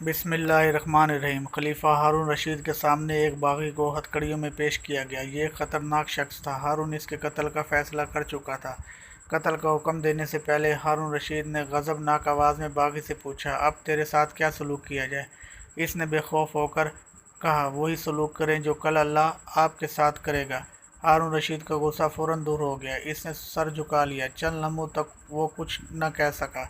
بسم اللہ الرحمن الرحیم۔ خلیفہ ہارون رشید کے سامنے ایک باغی کو ہتھکڑیوں میں پیش کیا گیا۔ یہ ایک خطرناک شخص تھا۔ ہارون اس کے قتل کا فیصلہ کر چکا تھا۔ قتل کا حکم دینے سے پہلے ہارون رشید نے غضبناک آواز میں باغی سے پوچھا، اب تیرے ساتھ کیا سلوک کیا جائے؟ اس نے بے خوف ہو کر کہا، وہی سلوک کریں جو کل اللہ آپ کے ساتھ کرے گا۔ ہارون رشید کا غصہ فوراً دور ہو گیا۔ اس نے سر جھکا لیا۔ چند لمحوں تک وہ کچھ نہ کہہ سکا،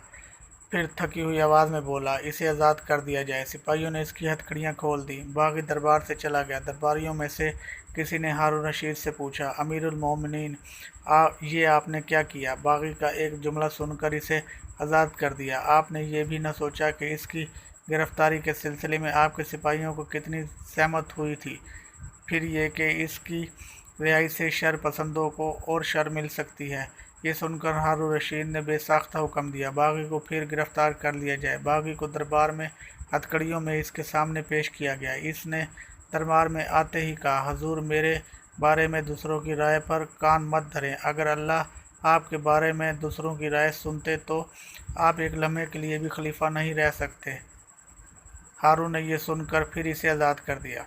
پھر تھکی ہوئی آواز میں بولا، اسے آزاد کر دیا جائے۔ سپاہیوں نے اس کی ہتھکڑیاں کھول دیں۔ باغی دربار سے چلا گیا۔ درباریوں میں سے کسی نے ہارون رشید سے پوچھا، امیر المومنین، یہ آپ نے کیا کیا؟ باغی کا ایک جملہ سن کر اسے آزاد کر دیا۔ آپ نے یہ بھی نہ سوچا کہ اس کی گرفتاری کے سلسلے میں آپ کے سپاہیوں کو کتنی زحمت ہوئی تھی، پھر یہ کہ اس کی رہائی سے شر پسندوں کو اور شر مل سکتی ہے۔ یہ سن کر ہارون رشید نے بے ساختہ حکم دیا، باغی کو پھر گرفتار کر لیا جائے۔ باغی کو دربار میں ہتھکڑیوں میں اس کے سامنے پیش کیا گیا۔ اس نے دربار میں آتے ہی کہا، حضور، میرے بارے میں دوسروں کی رائے پر کان مت دھریں۔ اگر اللہ آپ کے بارے میں دوسروں کی رائے سنتے تو آپ ایک لمحے کے لیے بھی خلیفہ نہیں رہ سکتے۔ ہارون نے یہ سن کر پھر اسے آزاد کر دیا۔